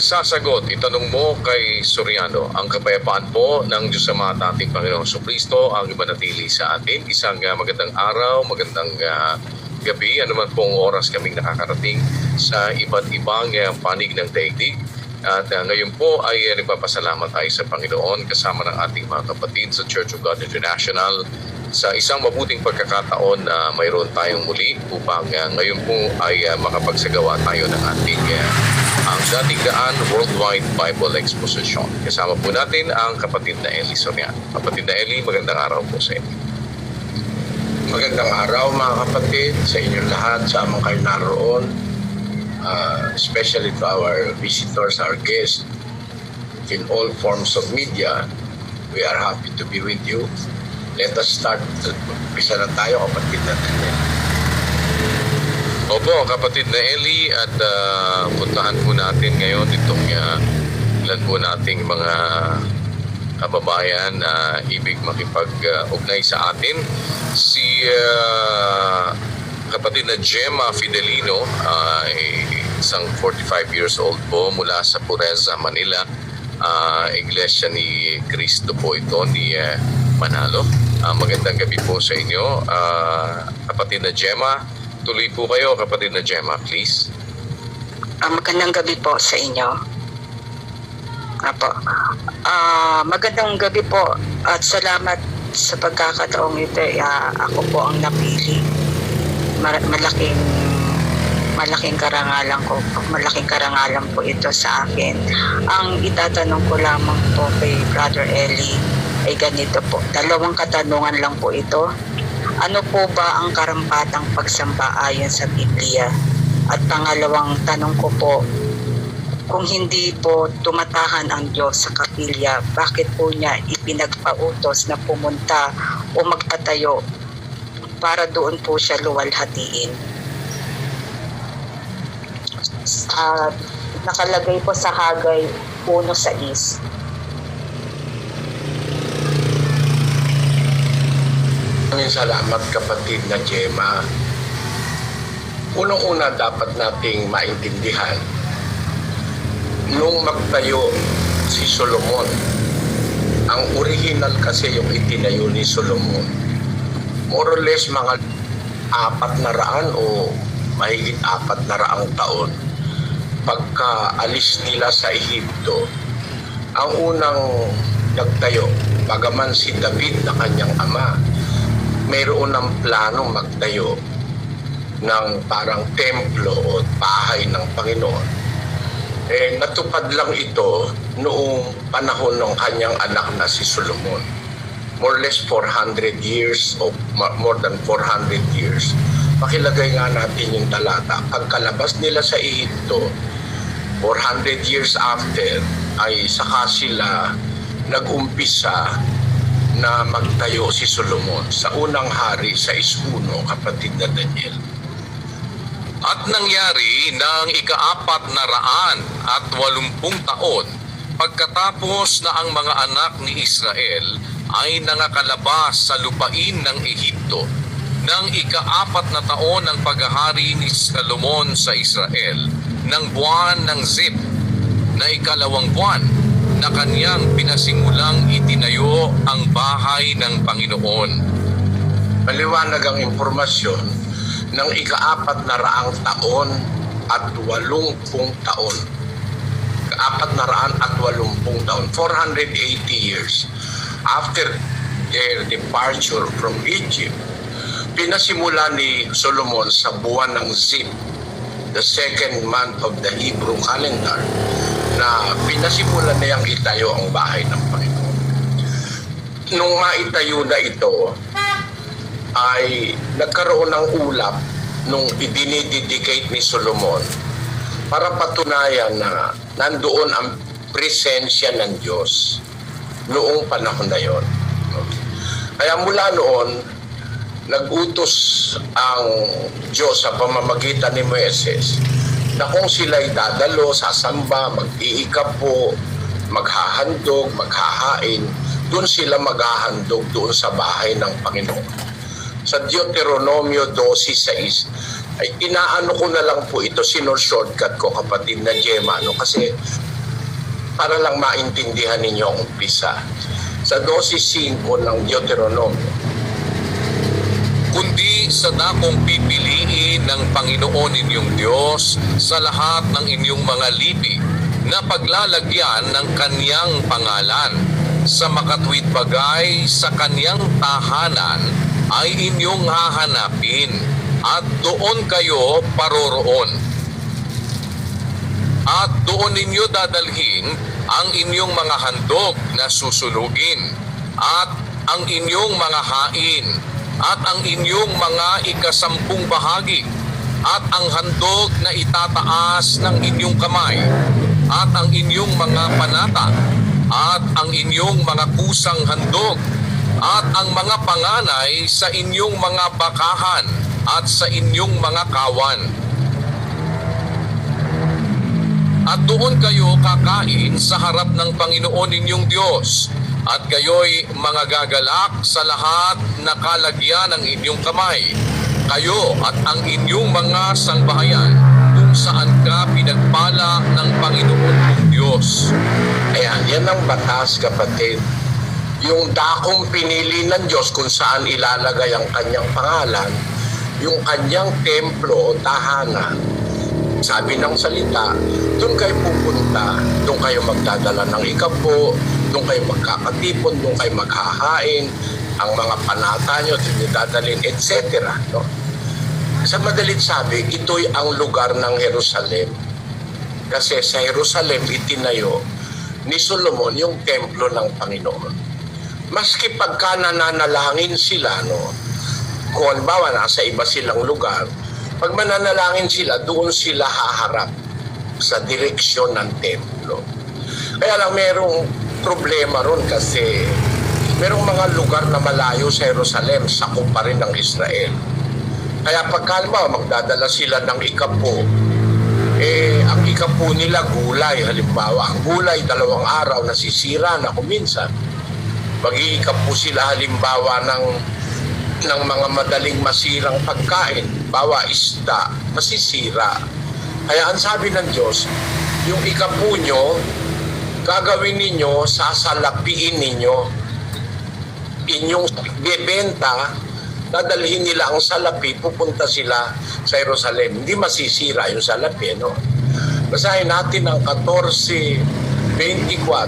sasagot, itanong mo kay Soriano, ang kapayapaan po ng Diyos Ama at ating Panginoong Jesucristo ang imanatili sa atin. Isang magandang araw, magandang gabi, anuman pong oras kaming nakakarating sa iba't ibang panig ng daigdig. At ngayon po ay nagpapasalamat tayo sa Panginoon kasama ng ating mga kapatid sa Church of God International sa isang mabuting pagkakataon na mayroon tayong muli upang ngayon po ay makapagsagawa tayo ng ating ang dating daan Worldwide Bible Exposition. Kasama po natin ang kapatid na Eli Soriano. Kapatid na Eli, magandang araw po sa inyo. Magandang araw mga kapatid sa inyong lahat, sa amang kayo naroon. Especially to our visitors, our guests in all forms of media. We are happy to be with you. Let us start. Umpisa na tayo, kapatid natin. Opo, kapatid na Eli, at puntahan po natin ngayon itong ilan po nating mga kababayan na ibig makipag-ugnay sa atin. Si kapatid na Gemma Fidelino, isang 45 years old po mula sa Pureza, Manila. Iglesia ni Cristo po ito, ni Manalo. Magandang gabi po sa inyo, kapatid na Gemma. Tuloy po kayo, kapatid na Gemma, please. Magandang gabi po sa inyo. Apo. Magandang gabi po at salamat sa pagkakataong ito. Ako po ang napili. Malaking karangalan po ito sa akin. Ang itatanong ko lamang po kay Brother Eli ay ganito po. Dalawang katanungan lang po ito. Ano po ba ang karampatang pagsamba ayon sa Biblia? At pangalawang tanong ko po, kung hindi po tumatahan ang Diyos sa kapilya, bakit po niya ipinagpautos na pumunta o magpatayo para doon po siya luwalhatiin? Nakalagay po sa Hagay 1:6. Maraming salamat, kapatid na Gemma. Unang-una dapat nating maintindihan, nung magtayo si Solomon, ang original kasi yung itinayo ni Solomon, more or less mga 400 o mahigit 400 taon pagka-alis nila sa Ehipto. Ang unang nagtayo, bagaman si David na kanyang ama, mayroon ng planong magtayo ng parang templo o bahay ng Panginoon. Natupad lang ito noong panahon ng kanyang anak na si Solomon. More or less 400 years o more than 400 years. Pakilagay nga natin yung talata. Pagkalabas nila sa Ehipto, 400 years after, ay saka sila nag-umpisa na magtayo si Solomon sa unang hari sa 1, kapatid na Daniel. At nangyari ng 480 taon pagkatapos na ang mga anak ni Israel ay nangakalabas sa lupain ng Ehipto. Ng 4 na taon ng paghahari ni Solomon sa Israel, ng buwan ng Zip, na 2 buwan na kanyang pinasimulang itinayo ang bahay ng Panginoon. Maliwanag ang impormasyon ng 400 taon at 80 taon. 480 taon, 480 years after their departure from Egypt. Pinasimula ni Solomon sa buwan ng Zip, the second month of the Hebrew calendar, na pinasimulan niyang itayo ang bahay ng Panginoon. Nung maitayo na ito, ay nagkaroon ng ulap nung idinidedicate ni Solomon para patunayan na nandoon ang presensya ng Diyos noong panahon na yon. Kaya mula noon, nag-utos ang Diyos sa pamamagitan ni Moises na kung sila'y dadalo, sasamba, mag-iikapo, maghahandog, maghahain, doon sila maghahandog doon sa bahay ng Panginoon. Sa Deuteronomio 12:6 ay inaano ko na lang po ito, shortcut ko, kapatid na Gemma, kasi para lang maintindihan ninyo ang umpisa. Sa 12:5 ng Deuteronomio, kundi sa dakong pipiliin ng Panginoon inyong Diyos sa lahat ng inyong mga lipi na paglalagyan ng kaniyang pangalan sa makatuwid bagay sa kaniyang tahanan ay inyong hahanapin at doon kayo paroroon. At doon ninyo dadalhin ang inyong mga handog na susunugin at ang inyong mga hain at ang inyong mga ikasampung bahagi at ang handog na itataas ng inyong kamay at ang inyong mga panata at ang inyong mga kusang handog at ang mga panganay sa inyong mga bakahan at sa inyong mga kawan. At doon kayo kakain sa harap ng Panginoon ninyong Diyos, at kayo'y mga gagalak sa lahat na kalagyan ng inyong kamay, kayo at ang inyong mga sangbahayan, kung saan ka pinagpala ng Panginoon mong Diyos. ayan, yan ang batas, kapatid. Yung dakong pinili ng Diyos kung saan ilalagay ang kanyang pangalan, yung kanyang templo o tahanan. Sabi ng salita, doon kayo pupunta, doon kayo magdadala ng ikapo, doon kayo magkakatipon, doon kayo maghahain, ang mga panata nyo, doon nyo dadalhin, etc. No? Sa madalit sabi, ito'y ang lugar ng Jerusalem. Kasi sa Jerusalem itinayo ni Solomon yung templo ng Panginoon. Maski pagka nananalangin sila, no, kung halimbawa nasa iba silang lugar, pag mananalangin sila, doon sila haharap sa direksyon ng templo. Kaya lang merong problema ron kasi merong mga lugar na malayo sa Jerusalem, sakop pa rin ng Israel. Kaya pagka magdadala sila ng ikapo, ang ikapo nila gulay, halimbawa. Ang gulay, 2 araw nasisira na kung minsan. Mag-iikapo sila halimbawa ng mga madaling masirang pagkain, bawa isda, masisira. Kaya ang sabi ng Diyos, yung ikapo nyo, gagawin ninyo, sasalapiin ninyo, inyong bebenta, dadalhin nila ang salapi, pupunta sila sa Jerusalem. Hindi masisira yung salapi, no? Basahin natin ang 14:24.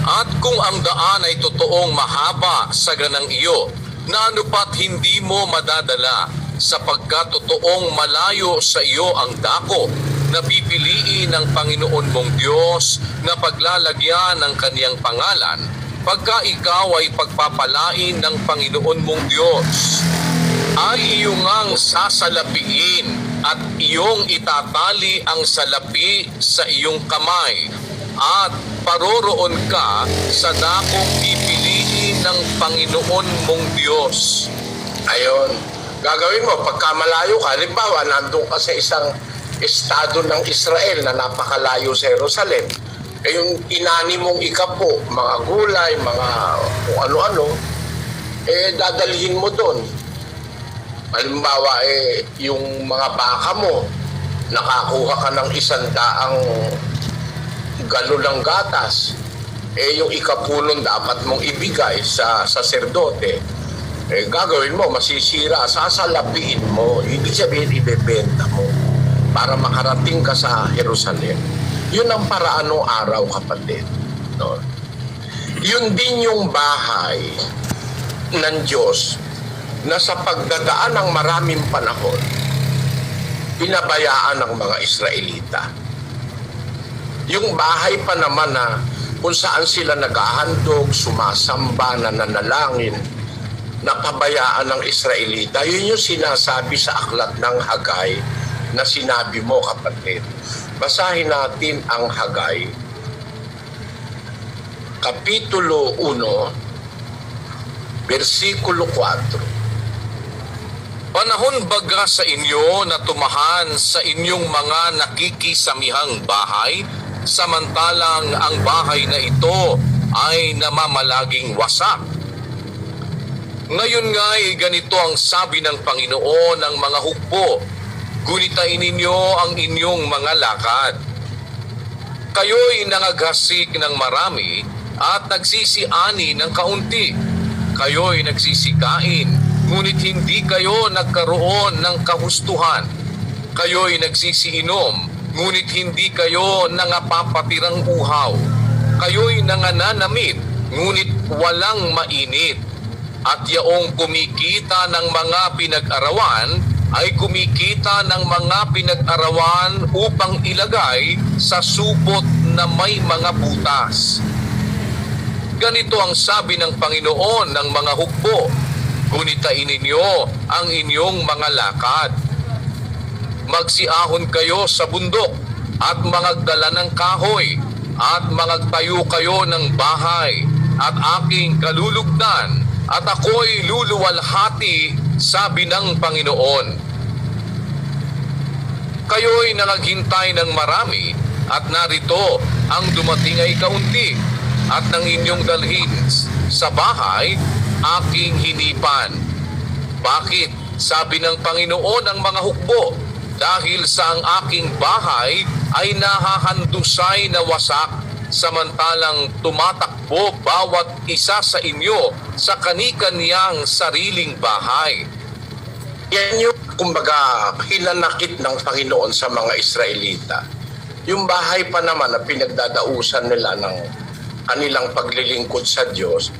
At kung ang daan ay totoong mahaba sa ganang iyo, na anupat hindi mo madadala, sapagkat totoong malayo sa iyo ang dako na pipiliin ng Panginoon mong Diyos na paglalagyan ng kaniyang pangalan, pagka ikaw ay pagpapalain ng Panginoon mong Diyos, ay iyong ang sasalapiin at iyong itatali ang salapi sa iyong kamay at paroroon ka sa dakong pipiliin ng Panginoon mong Diyos. Ayon, gagawin mo, pagka malayo ka, halimbawa, nandun ka sa isang estado ng Israel na napakalayo sa Jerusalem, yung inani mong ikapo, mga gulay, mga kung ano-ano, dadalhin mo doon. Halimbawa, yung mga baka mo, nakakuha ka ng 100 galon ng gatas, yung ikapulong dapat mong ibigay sa saserdote, gagawin mo, masisira, sasalapiin mo, ibig sabihin ibebenta mo para makarating ka sa Jerusalem. Yun ang paraan ng araw, kapatid. No? Yun din yung bahay ng Diyos na sa pagdadaan ng maraming panahon, pinabayaan ng mga Israelita. Yung bahay pa naman na kung saan sila naghahandog, sumasamba, nananalangin, napabayaan ng Israelita, yun yung sinasabi sa aklat ng Hagay na sinabi mo, kapatid. Basahin natin ang Hagay, Kapitulo 1, versikulo 4. Panahon baga sa inyo na tumahan sa inyong mga nakikisamihang bahay, samantalang ang bahay na ito ay namamalaging wasak. Ngayon nga ay ganito ang sabi ng Panginoon ng mga hukbo, gunitain ninyo ang inyong mga lakad. Kayo'y nangaghasik ng marami at nagsisiani ng kaunti. Kayo'y nagsisikain, ngunit hindi kayo nagkaroon ng kahustuhan. Kayo'y nagsisiinom, ngunit hindi kayo nangapapatirang uhaw. Kayo'y nangananamit, ngunit walang mainit. At yaong kumikita ng mga pinag-arawan ay kumikita ng mga pinag-arawan upang ilagay sa supot na may mga butas. Ganito ang sabi ng Panginoon ng mga hukbo, gunitain ninyo ang inyong mga lakad. Magsiahon kayo sa bundok at magdala ng kahoy at magtayo kayo ng bahay at aking kalulugdan at ako'y luluwalhati, sabi ng Panginoon. Kayo'y nangaghintay ng marami at narito ang dumating ay kaunti at ng inyong dalhin sa bahay aking hinipan. Bakit? Sabi ng Panginoon ng mga hukbo, dahil sa ang aking bahay ay nahahandusay na wasak, samantalang tumatakbo bawat isa sa inyo sa kani-kaniyang sariling bahay. Yan yung, kumbaga, hinanakit ng Panginoon sa mga Israelita. Yung bahay pa naman na pinagdadausan nila ng kanilang paglilingkod sa Diyos,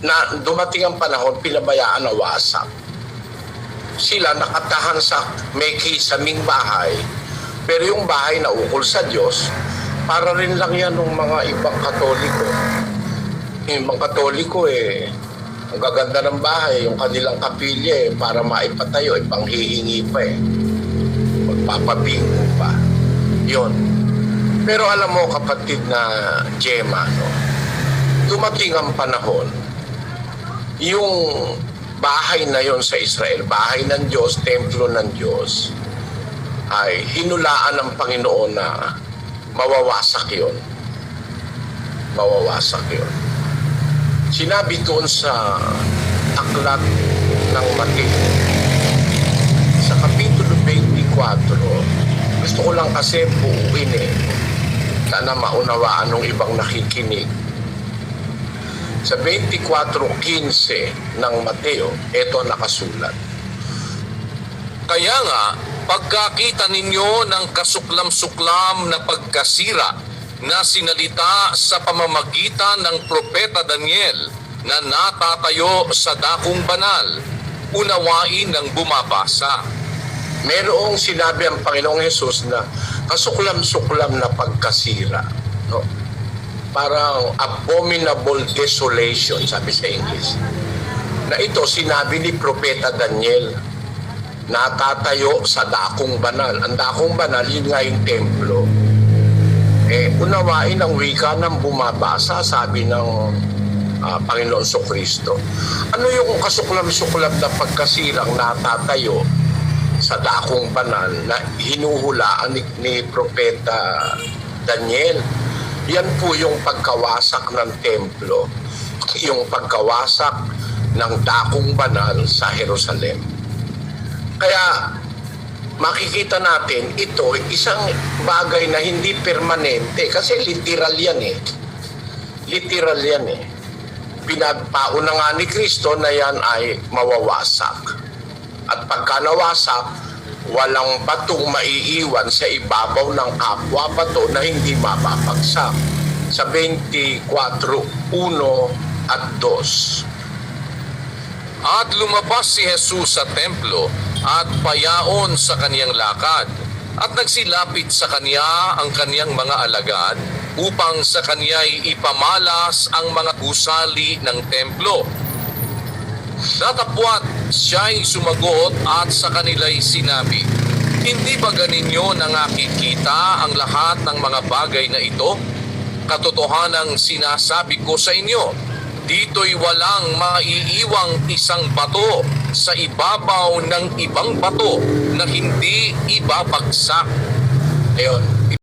na dumating ang panahon, pinabayaan na wasak. Sila nakatahan sa may kisaming bahay, pero yung bahay na ukol sa Diyos, para rin lang yan ng mga ibang Katoliko. Yung mga Katoliko ang gaganda ng bahay, yung kanilang kapilya para maipatayo, panghihingi pa magpapabingo pa. Yun. Pero alam mo kapatid na Gemma, no? Dumating ang panahon, yung bahay na yon sa Israel, bahay ng Diyos, templo ng Diyos, ay hinulaan ng Panginoon na mawawasak yun. Mawawasak yun. Sinabi doon sa aklat ng Mateo, sa Kapitulo 24, gusto ko lang kasi buuin sana maunawaan ng ibang nakikinig. Sa 24:15 ng Mateo, ito nakasulat. Kaya nga, pagkakita ninyo ng kasuklam-suklam na pagkasira na sinalita sa pamamagitan ng propeta Daniel na natatayo sa dakong banal, unawain ng bumabasa. Merong sinabi ang Panginoong Hesus na kasuklam-suklam na pagkasira. No? Parang abominable desolation, sabi sa English. Na ito sinabi ni propeta Daniel, natatayo sa dakong banal. Ang dakong banal, yun nga yung templo. Unawain ang wika ng bumabasa, sabi ng Panginoon Kristo. Ano yung kasuklam-suklam na pagkasirang natatayo sa dakong banal na hinuhulaan ni propeta Daniel? Yan po yung pagkawasak ng templo, yung pagkawasak ng dakong banal sa Jerusalem. Kaya makikita natin ito isang bagay na hindi permanente kasi literal yan Literal yan Pinagpauna nga ni Kristo na yan ay mawawasak. At pagka nawasak, walang batong maiiwan sa ibabaw ng kapwa bato na hindi mapapagsak. Sa 24:1 at 2. At lumabas si Jesus sa templo at payaon sa kaniyang lakad, at nagsilapit sa kaniya ang kaniyang mga alagad upang sa kaniya'y ipamalas ang mga gusali ng templo. Datapwat siya'y sumagot at sa kanila'y sinabi, hindi ba ganinyo nakikita ang lahat ng mga bagay na ito? Katotohanang sinasabi ko sa inyo, dito'y walang maiiwang isang bato sa ibabaw ng ibang bato na hindi ibabagsak. Ayun.